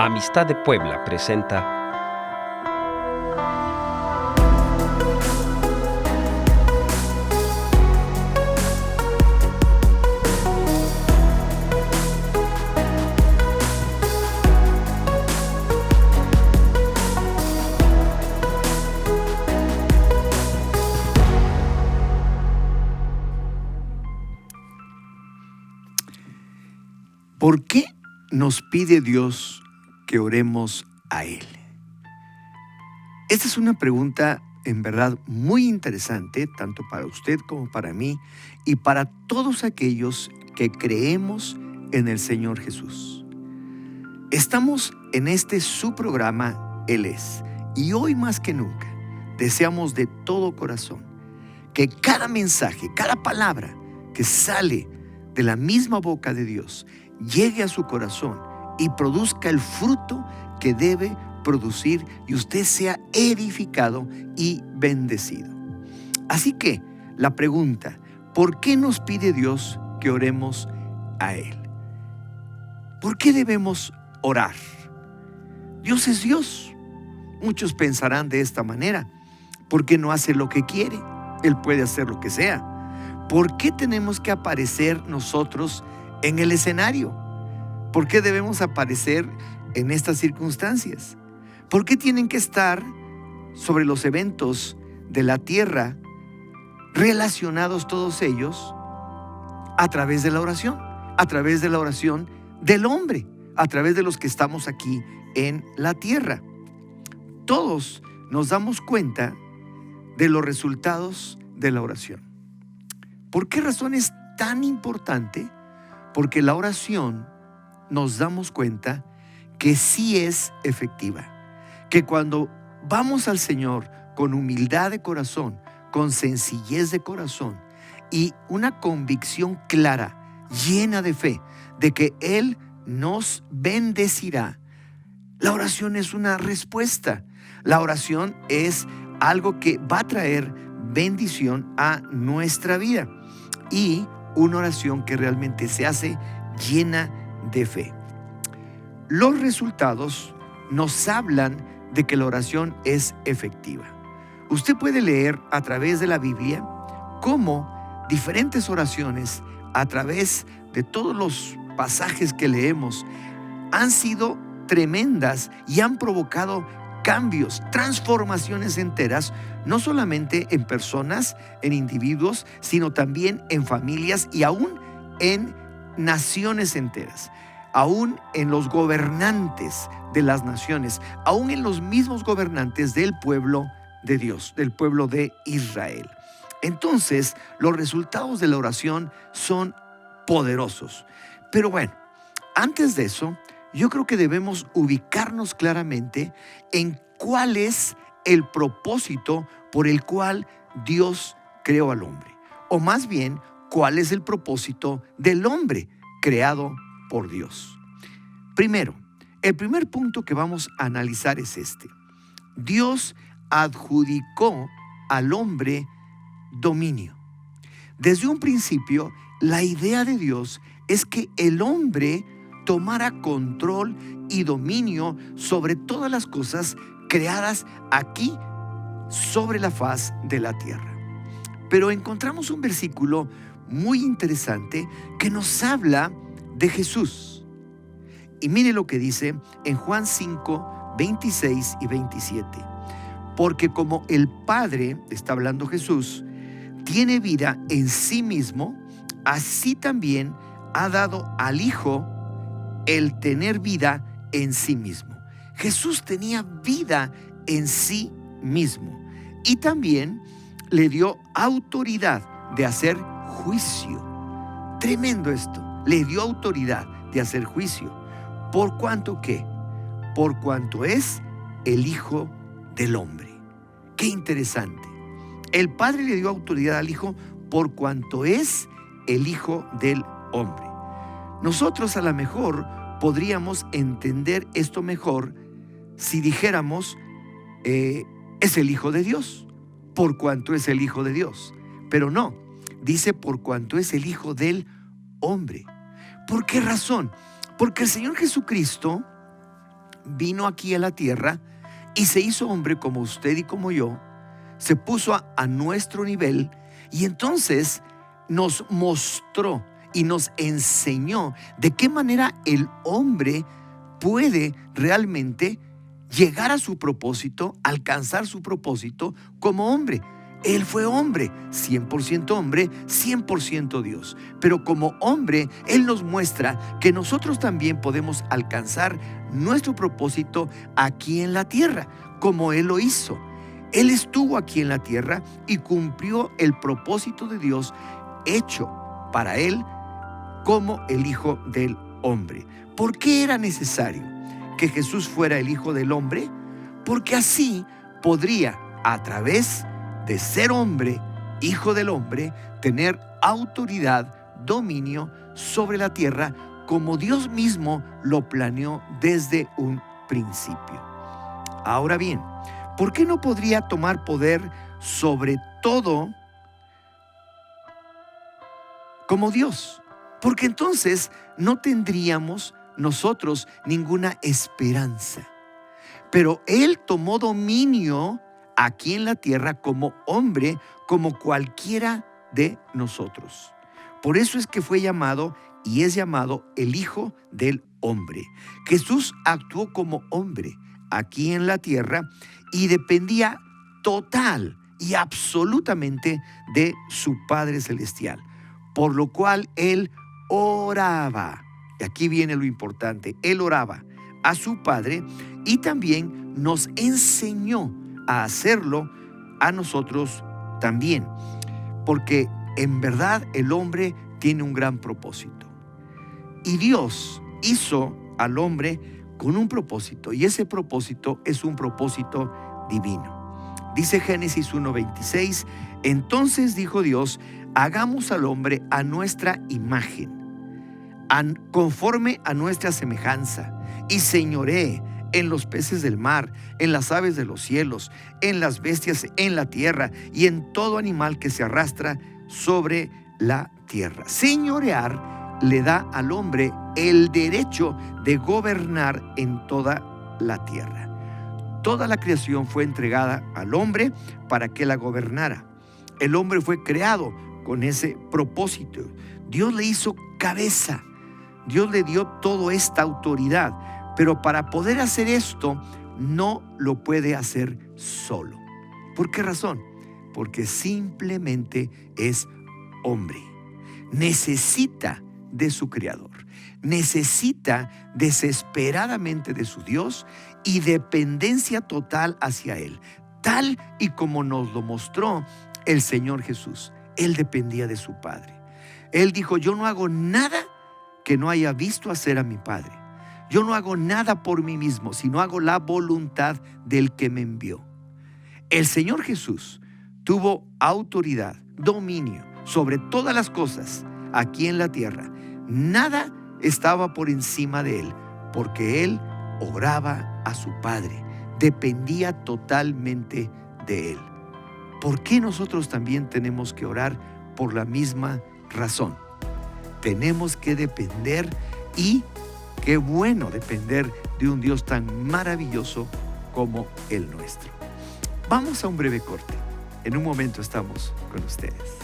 Amistad de Puebla presenta ¿Por qué nos pide Dios que oremos a Él? Esta es una pregunta en verdad muy interesante, tanto para usted como para mí y para todos aquellos que creemos en el Señor Jesús. Estamos en este su programa, Él es, y hoy más que nunca deseamos de todo corazón que cada mensaje, cada palabra que sale de la misma boca de Dios llegue a su corazón y produzca el fruto que debe producir y usted sea edificado y bendecido. Así que la pregunta, ¿por qué nos pide Dios que oremos a Él? ¿Por qué debemos orar? Dios es Dios. Muchos pensarán de esta manera, porque no hace lo que quiere, Él puede hacer lo que sea. ¿Por qué tenemos que aparecer nosotros en el escenario? ¿Por qué debemos aparecer en estas circunstancias? ¿Por qué tienen que estar sobre los eventos de la tierra relacionados todos ellos a través de la oración? A través de la oración del hombre, a través de los que estamos aquí en la tierra. Todos nos damos cuenta de los resultados de la oración. ¿Por qué razón es tan importante? Porque la oración nos damos cuenta que sí es efectiva, que cuando vamos al Señor con humildad de corazón, con sencillez de corazón y una convicción clara, llena de fe, de que Él nos bendecirá, la oración es una respuesta. La oración es algo que va a traer bendición a nuestra vida y una oración que realmente se hace llena de fe. Los resultados nos hablan de que la oración es efectiva. Usted puede leer a través de la Biblia cómo diferentes oraciones, a través de todos los pasajes que leemos, han sido tremendas y han provocado cambios, transformaciones enteras, no solamente en personas, en individuos, sino también en familias y aún en naciones enteras, aún en los gobernantes de las naciones, aún en los mismos gobernantes del pueblo de Dios, del pueblo de Israel. Entonces, los resultados de la oración son poderosos. Pero bueno, antes de eso, yo creo que debemos ubicarnos claramente en cuál es el propósito por el cual Dios creó al hombre. O más bien, cuál es el propósito del hombre creado por Dios. Primero, el primer punto que vamos a analizar es este. Dios adjudicó al hombre dominio. Desde un principio, la idea de Dios es que el hombre tomara control y dominio sobre todas las cosas creadas aquí sobre la faz de la tierra. Pero encontramos un versículo muy interesante que nos habla de Jesús. Y mire lo que dice en Juan 5, 26 y 27. Porque como el Padre, está hablando Jesús, tiene vida en sí mismo, así también ha dado al Hijo el tener vida en sí mismo. Jesús tenía vida en sí mismo y también le dio autoridad de hacer juicio. Tremendo esto. Le dio autoridad de hacer juicio. ¿Por cuanto qué? Por cuanto es el Hijo del Hombre. Qué interesante. El Padre le dio autoridad al Hijo por cuanto es el Hijo del Hombre. Nosotros a lo mejor podríamos entender esto mejor si dijéramos es el Hijo de Dios, por cuanto es el Hijo de Dios. Pero no, dice por cuanto es el Hijo del Hombre. ¿Por qué razón? Porque el Señor Jesucristo vino aquí a la tierra y se hizo hombre como usted y como yo, se puso a nuestro nivel y entonces nos mostró y nos enseñó de qué manera el hombre puede realmente llegar a su propósito, alcanzar su propósito como hombre. Él fue hombre, 100% Dios. Pero como hombre, Él nos muestra que nosotros también podemos alcanzar nuestro propósito aquí en la tierra, como Él lo hizo. Él estuvo aquí en la tierra y cumplió el propósito de Dios hecho para Él como el Hijo del Hombre. ¿Por qué era necesario que Jesús fuera el Hijo del Hombre? Porque así podría, a través de ser hombre, Hijo del Hombre, tener autoridad, dominio sobre la tierra, como Dios mismo lo planeó desde un principio. Ahora bien, ¿por qué no podría tomar poder sobre todo como Dios? Porque entonces no tendríamos nosotros ninguna esperanza. Pero Él tomó dominio aquí en la tierra como hombre, como cualquiera de nosotros. Por eso es que fue llamado y es llamado el Hijo del Hombre. Jesús actuó como hombre aquí en la tierra y dependía total y absolutamente de su Padre Celestial, por lo cual Él oraba. Y aquí viene lo importante. Él oraba a su Padre y también nos enseñó a hacerlo a nosotros también. Porque en verdad el hombre tiene un gran propósito. Y Dios hizo al hombre con un propósito. Y ese propósito es un propósito divino. Dice Génesis 1:26, entonces dijo Dios, hagamos al hombre a nuestra imagen, conforme a nuestra semejanza, y señoree en los peces del mar, en las aves de los cielos, en las bestias en la tierra y en todo animal que se arrastra sobre la tierra. Señorear le da al hombre el derecho de gobernar en toda la tierra. Toda la creación fue entregada al hombre para que la gobernara. El hombre fue creado con ese propósito. Dios le hizo cabeza. Dios le dio toda esta autoridad. Pero para poder hacer esto, no lo puede hacer solo. ¿Por qué razón? Porque simplemente es hombre. Necesita de su Creador. Necesita desesperadamente de su Dios y dependencia total hacia Él. Tal y como nos lo mostró el Señor Jesús. Él dependía de su Padre. Él dijo, yo no hago nada que no haya visto hacer a mi Padre. Yo no hago nada por mí mismo, sino hago la voluntad del que me envió. El Señor Jesús tuvo autoridad, dominio sobre todas las cosas aquí en la tierra. Nada estaba por encima de Él, porque Él oraba a su Padre, dependía totalmente de Él. ¿Por qué nosotros también tenemos que orar? Por la misma razón. Tenemos que depender y qué bueno depender de un Dios tan maravilloso como el nuestro. Vamos a un breve corte. En un momento estamos con ustedes.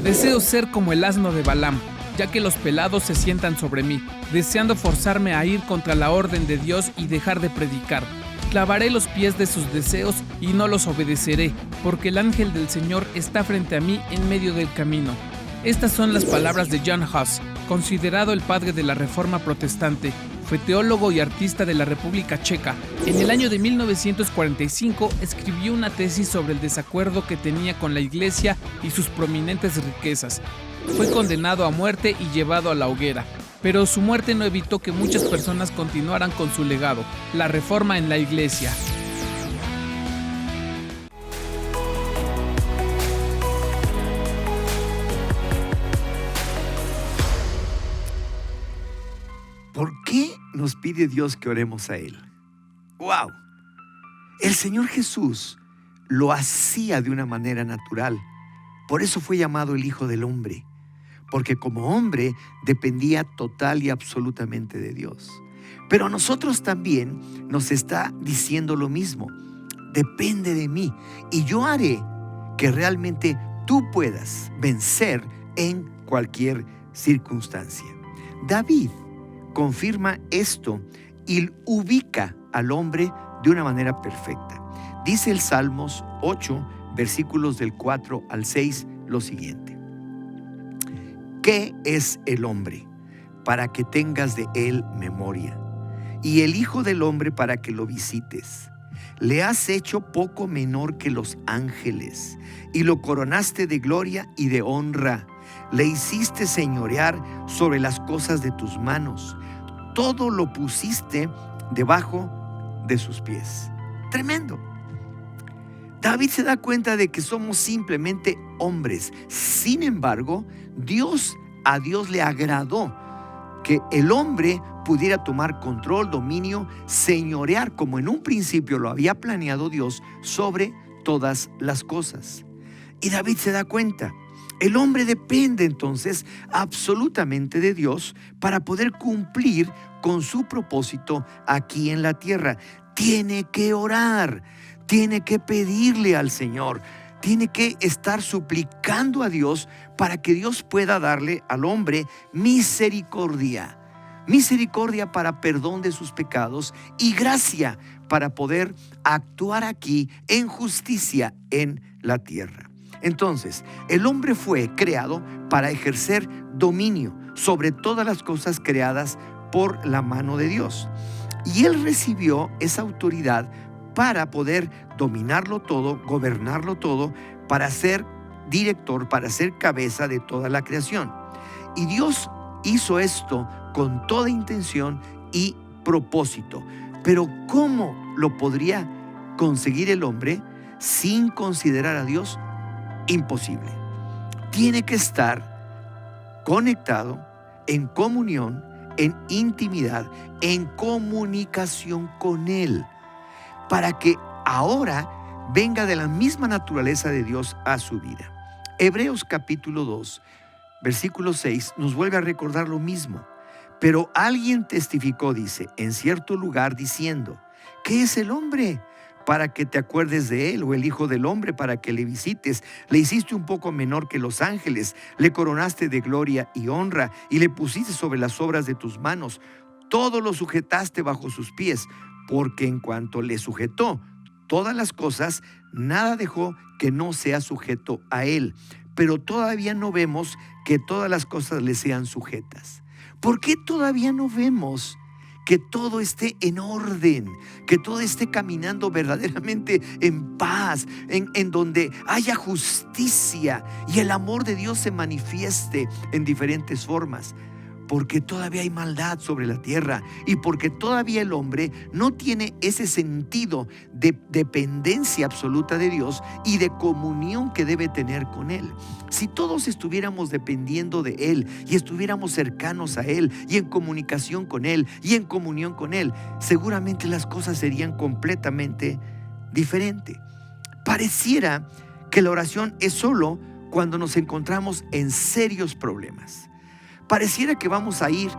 Deseo ser como el asno de Balaam, ya que los pelados se sientan sobre mí, deseando forzarme a ir contra la orden de Dios y dejar de predicar. Clavaré los pies de sus deseos y no los obedeceré, porque el ángel del Señor está frente a mí en medio del camino. Estas son las palabras de John Huss, considerado el padre de la Reforma Protestante. Fue teólogo y artista de la República Checa. En el año de 1945 escribió una tesis sobre el desacuerdo que tenía con la Iglesia y sus prominentes riquezas. Fue condenado a muerte y llevado a la hoguera. Pero su muerte no evitó que muchas personas continuaran con su legado, la reforma en la Iglesia. ¿Por qué nos pide Dios que oremos a Él? ¡Wow! El Señor Jesús lo hacía de una manera natural. Por eso fue llamado el Hijo del Hombre, porque como hombre dependía total y absolutamente de Dios. Pero a nosotros también nos está diciendo lo mismo. Depende de mí y yo haré que realmente tú puedas vencer en cualquier circunstancia. David confirma esto y ubica al hombre de una manera perfecta. Dice el Salmos 8, versículos del 4 al 6, lo siguiente. ¿Qué es el hombre para que tengas de él memoria? Y el Hijo del Hombre para que lo visites. Le has hecho poco menor que los ángeles y lo coronaste de gloria y de honra. Le hiciste señorear sobre las cosas de tus manos. Todo lo pusiste debajo de sus pies. Tremendo. David se da cuenta de que somos simplemente hombres. Sin embargo, a Dios le agradó que el hombre pudiera tomar control, dominio, señorear, como en un principio lo había planeado Dios, sobre todas las cosas. Y David se da cuenta. El hombre depende entonces absolutamente de Dios para poder cumplir con su propósito aquí en la tierra. Tiene que orar, tiene que pedirle al Señor, tiene que estar suplicando a Dios para que Dios pueda darle al hombre misericordia. Misericordia para perdón de sus pecados y gracia para poder actuar aquí en justicia en la tierra. Entonces, el hombre fue creado para ejercer dominio sobre todas las cosas creadas por la mano de Dios. Y él recibió esa autoridad para poder dominarlo todo, gobernarlo todo, para ser director, para ser cabeza de toda la creación. Y Dios hizo esto con toda intención y propósito. Pero ¿cómo lo podría conseguir el hombre sin considerar a Dios? Imposible. Tiene que estar conectado en comunión, en intimidad, en comunicación con Él, para que ahora venga de la misma naturaleza de Dios a su vida. Hebreos capítulo 2, versículo 6 nos vuelve a recordar lo mismo. Pero alguien testificó, dice, en cierto lugar diciendo, ¿qué es el hombre para que te acuerdes de él? O el Hijo del Hombre para que le visites. Le hiciste un poco menor que los ángeles, le coronaste de gloria y honra y le pusiste sobre las obras de tus manos. Todo lo sujetaste bajo sus pies, porque en cuanto le sujetó todas las cosas, nada dejó que no sea sujeto a él. Pero todavía no vemos que todas las cosas le sean sujetas. ¿Por qué todavía no vemos que todo esté en orden, que todo esté caminando verdaderamente en paz, en donde haya justicia y el amor de Dios se manifieste en diferentes formas? Porque todavía hay maldad sobre la tierra y porque todavía el hombre no tiene ese sentido de dependencia absoluta de Dios y de comunión que debe tener con Él. Si todos estuviéramos dependiendo de Él y estuviéramos cercanos a Él y en comunicación con Él y en comunión con Él, seguramente las cosas serían completamente diferentes. Pareciera que la oración es solo cuando nos encontramos en serios problemas. Pareciera que vamos a ir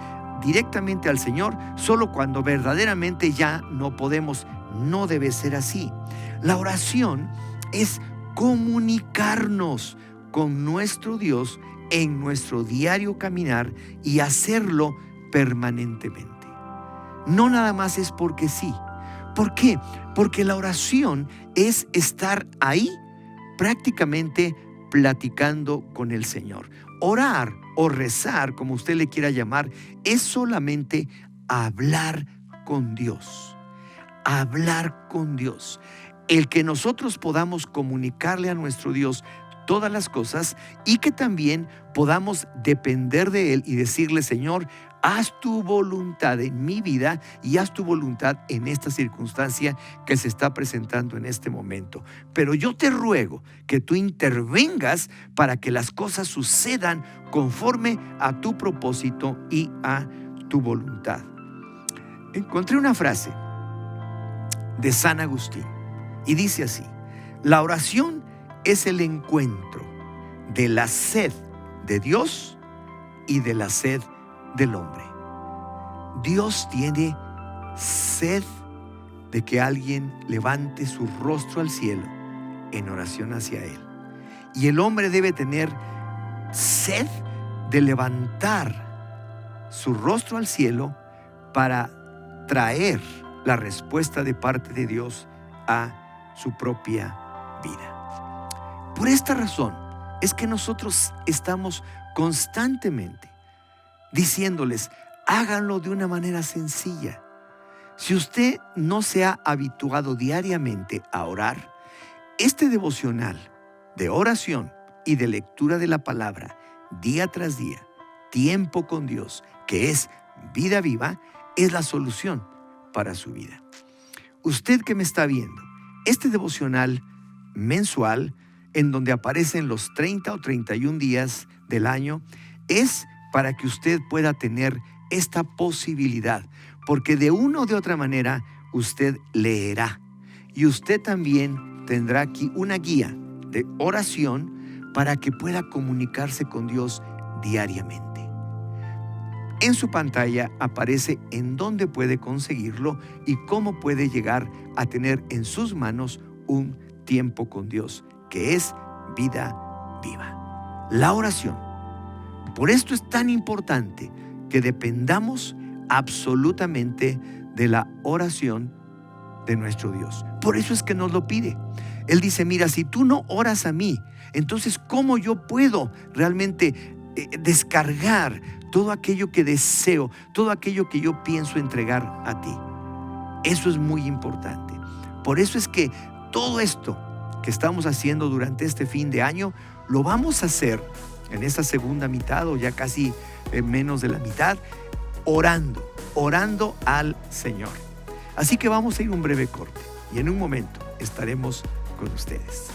directamente al Señor solo cuando verdaderamente ya no podemos. No debe ser así. La oración es comunicarnos con nuestro Dios en nuestro diario caminar y hacerlo permanentemente. No nada más es porque sí. ¿Por qué? Porque la oración es estar ahí prácticamente platicando con el Señor. Orar o rezar, como usted le quiera llamar, es solamente hablar con Dios. Hablar con Dios. El que nosotros podamos comunicarle a nuestro Dios todas las cosas y que también podamos depender de Él y decirle: Señor, haz tu voluntad en mi vida y haz tu voluntad en esta circunstancia que se está presentando en este momento. Pero yo te ruego que tú intervengas para que las cosas sucedan conforme a tu propósito y a tu voluntad. Encontré una frase de San Agustín y dice así: la oración es el encuentro de la sed de Dios y de la sed del hombre. Dios tiene sed de que alguien levante su rostro al cielo en oración hacia Él. Y el hombre debe tener sed de levantar su rostro al cielo para traer la respuesta de parte de Dios a su propia vida. Por esta razón es que nosotros estamos constantemente diciéndoles: háganlo de una manera sencilla. Si usted no se ha habituado diariamente a orar, este devocional de oración y de lectura de la palabra día tras día, tiempo con Dios, que es vida viva, es la solución para su vida. Usted que me está viendo, este devocional mensual, en donde aparecen los 30 o 31 días del año, es para que usted pueda tener esta posibilidad, porque de una o de otra manera usted leerá y usted también tendrá aquí una guía de oración para que pueda comunicarse con Dios diariamente. En su pantalla aparece en dónde puede conseguirlo y cómo puede llegar a tener en sus manos un tiempo con Dios, que es vida viva. La oración. Por esto es tan importante que dependamos absolutamente de la oración de nuestro Dios. Por eso es que nos lo pide. Él dice: mira, si tú no oras a mí, entonces ¿cómo yo puedo realmente descargar todo aquello que deseo, todo aquello que yo pienso entregar a ti? Eso es muy importante. Por eso es que todo esto que estamos haciendo durante este fin de año, lo vamos a hacer en esta segunda mitad, o ya casi menos de la mitad, orando al Señor. Así que vamos a ir un breve corte y en un momento estaremos con ustedes.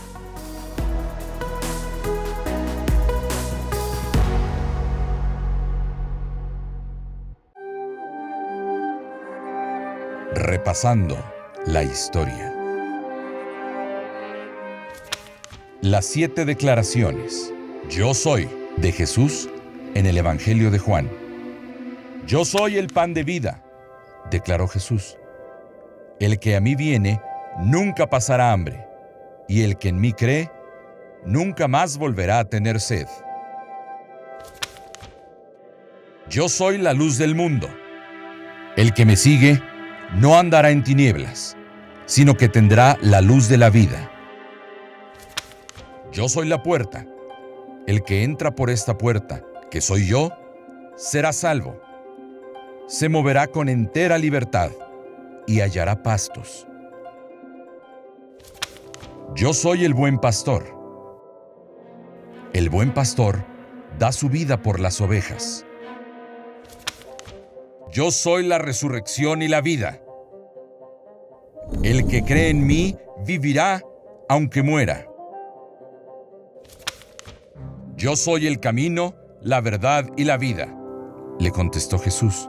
Repasando la historia. Las 7 declaraciones "Yo soy" de Jesús en el Evangelio de Juan. Yo soy el pan de vida, declaró Jesús. El que a mí viene nunca pasará hambre, y el que en mí cree nunca más volverá a tener sed. Yo soy la luz del mundo. El que me sigue no andará en tinieblas, sino que tendrá la luz de la vida. Yo soy la puerta. El que entra por esta puerta, que soy yo, será salvo. Se moverá con entera libertad y hallará pastos. Yo soy el buen pastor. El buen pastor da su vida por las ovejas. Yo soy la resurrección y la vida. El que cree en mí vivirá aunque muera. Yo soy el camino, la verdad y la vida, le contestó Jesús.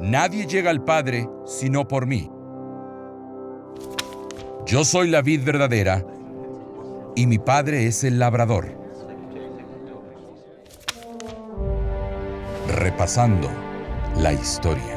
Nadie llega al Padre sino por mí. Yo soy la vid verdadera y mi Padre es el labrador. Repasando la historia.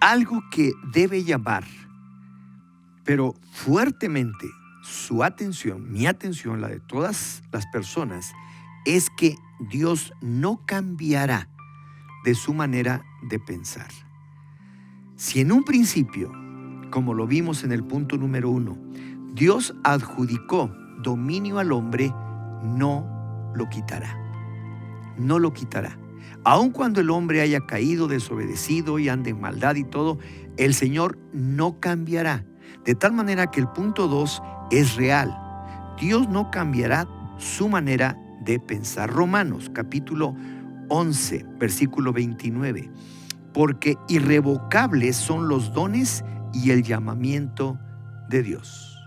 Algo que debe llamar, pero fuertemente, su atención, mi atención, la de todas las personas, es que Dios no cambiará de su manera de pensar. Si en un principio, como lo vimos en el punto número 1, Dios adjudicó dominio al hombre, no lo quitará. No lo quitará. Aun cuando el hombre haya caído, desobedecido y ande en maldad y todo, el Señor no cambiará. De tal manera que el punto 2 es real. Dios no cambiará su manera de pensar. Romanos capítulo 11, versículo 29. Porque irrevocables son los dones y el llamamiento de Dios.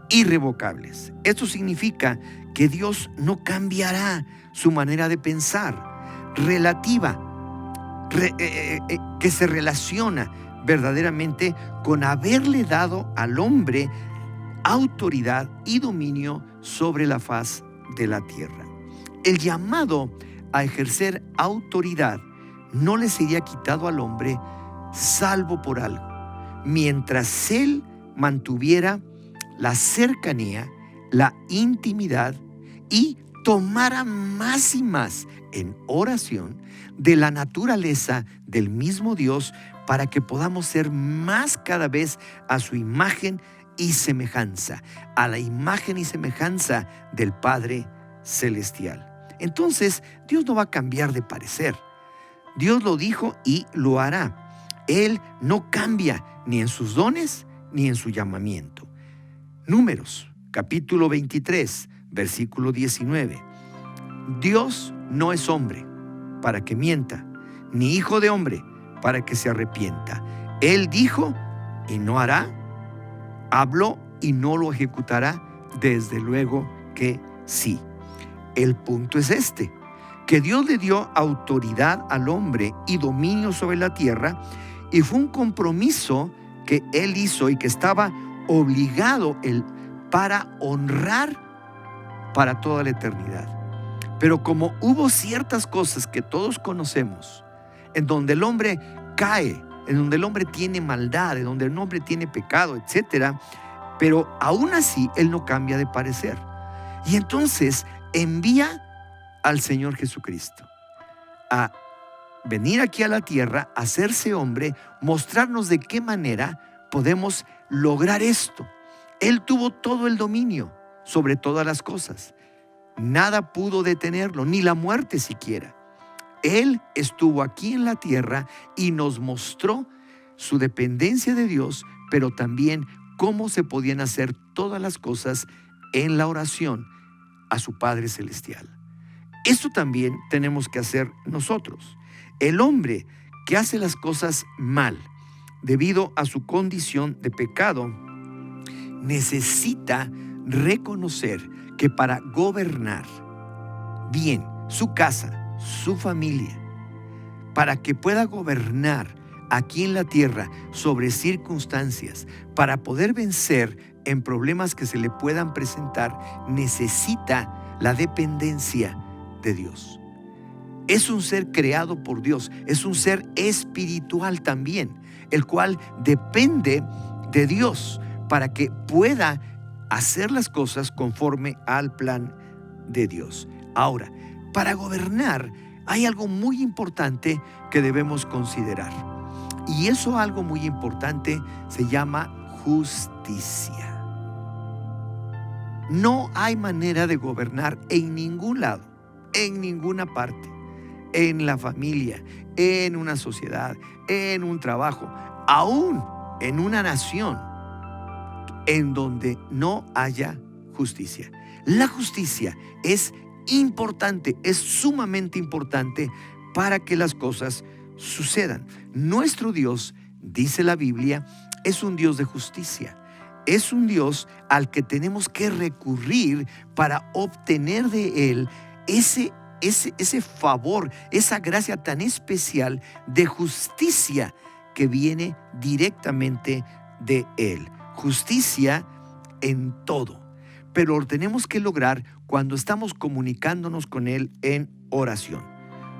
Irrevocables. Esto significa que Dios no cambiará su manera de pensar, relativa, que se relaciona verdaderamente con haberle dado al hombre autoridad y dominio sobre la faz de la tierra. El llamado a ejercer autoridad no le sería quitado al hombre salvo por algo, mientras él mantuviera la cercanía, la intimidad y tomara más y más en oración de la naturaleza del mismo Dios, para que podamos ser más cada vez a su imagen y semejanza, a la imagen y semejanza del Padre Celestial. Entonces, Dios no va a cambiar de parecer. Dios lo dijo y lo hará. Él no cambia ni en sus dones ni en su llamamiento. Números, capítulo 23, versículo 19. Dios no es hombre para que mienta, ni hijo de hombre para que se arrepienta. Él dijo y no hará, habló y no lo ejecutará. Desde luego que sí. El punto es este, que Dios le dio autoridad al hombre y dominio sobre la tierra, y fue un compromiso que Él hizo y que estaba obligado Él para honrar para toda la eternidad. Pero como hubo ciertas cosas que todos conocemos, en donde el hombre cae, en donde el hombre tiene maldad, en donde el hombre tiene pecado, etc., pero aún así Él no cambia de parecer. Y entonces envía al Señor Jesucristo a venir aquí a la tierra, a hacerse hombre, mostrarnos de qué manera podemos lograr esto. Él tuvo todo el dominio sobre todas las cosas. Nada pudo detenerlo, ni la muerte siquiera. Él estuvo aquí en la tierra y nos mostró su dependencia de Dios, pero también cómo se podían hacer todas las cosas en la oración a su Padre Celestial. Esto también tenemos que hacer nosotros. El hombre que hace las cosas mal debido a su condición de pecado necesita reconocer que para gobernar bien su casa, su familia, para que pueda gobernar aquí en la tierra sobre circunstancias, para poder vencer en problemas que se le puedan presentar, necesita la dependencia de Dios. Es un ser creado por Dios, es un ser espiritual también, el cual depende de Dios para que pueda hacer las cosas conforme al plan de Dios. Ahora, para gobernar hay algo muy importante que debemos considerar. Y eso algo muy importante se llama justicia. No hay manera de gobernar en ningún lado, en ninguna parte, en la familia, en una sociedad, en un trabajo, aún en una nación, en donde no haya justicia. La justicia es importante, es sumamente importante para que las cosas sucedan. Nuestro Dios, dice la Biblia, es un Dios de justicia. Es un Dios al que tenemos que recurrir para obtener de Él ese favor, esa gracia tan especial de justicia que viene directamente de Él. Justicia en todo, pero lo tenemos que lograr cuando estamos comunicándonos con Él en oración.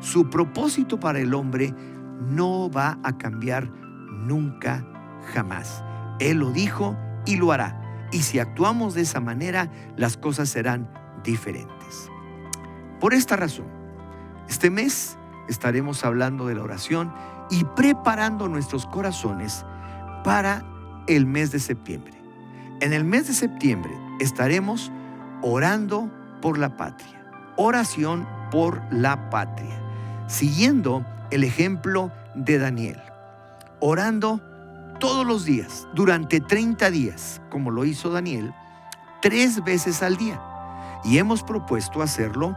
Su propósito para el hombre no va a cambiar nunca, jamás. Él lo dijo y lo hará. Y si actuamos de esa manera, las cosas serán diferentes. Por esta razón, este mes estaremos hablando de la oración y preparando nuestros corazones para el mes de septiembre. En el mes de septiembre estaremos orando por la patria, oración por la patria, siguiendo el ejemplo de Daniel, orando todos los días, durante 30 días, como lo hizo Daniel, 3 veces al día. Y hemos propuesto hacerlo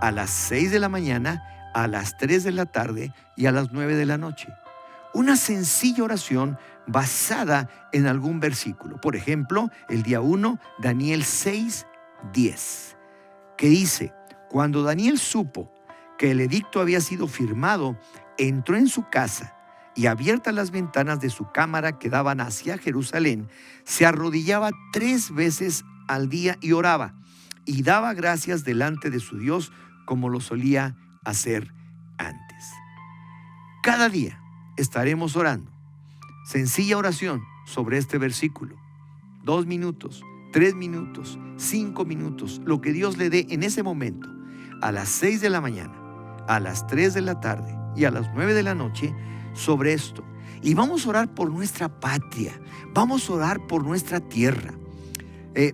a las 6 de la mañana, a las 3 de la tarde y a las 9 de la noche. Una sencilla oración basada en algún versículo. Por ejemplo, el día 1, Daniel 6:10, que dice: cuando Daniel supo que el edicto había sido firmado, entró en su casa y, abiertas las ventanas de su cámara que daban hacia Jerusalén, se arrodillaba 3 veces al día y oraba, y daba gracias delante de su Dios como lo solía hacer antes. Cada día estaremos orando. Sencilla oración sobre este versículo. 2 minutos, 3 minutos, 5 minutos, lo que Dios le dé en ese momento. A las 6 de la mañana, a las 3 de la tarde y a las 9 de la noche sobre esto. Y vamos a orar por nuestra patria, vamos a orar por nuestra tierra,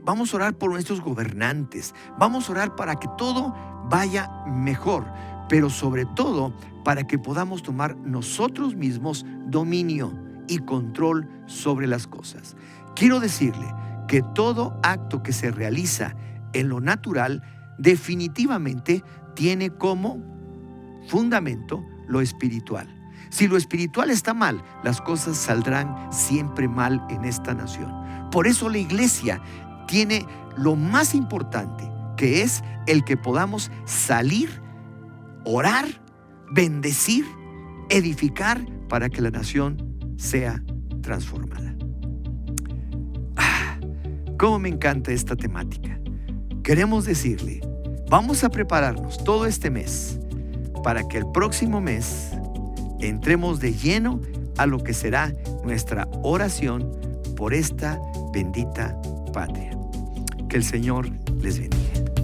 vamos a orar por nuestros gobernantes, vamos a orar para que todo vaya mejor, pero sobre todo para que podamos tomar nosotros mismos dominio y control sobre las cosas. Quiero decirle que todo acto que se realiza en lo natural definitivamente tiene como fundamento lo espiritual. Si lo espiritual está mal, las cosas saldrán siempre mal en esta nación. Por eso la iglesia tiene lo más importante, que es el que podamos salir, orar, bendecir, edificar para que la nación sea transformada. Cómo me encanta esta temática. Queremos decirle, vamos a prepararnos todo este mes para que el próximo mes entremos de lleno a lo que será nuestra oración por esta bendita patria. Que el Señor les bendiga.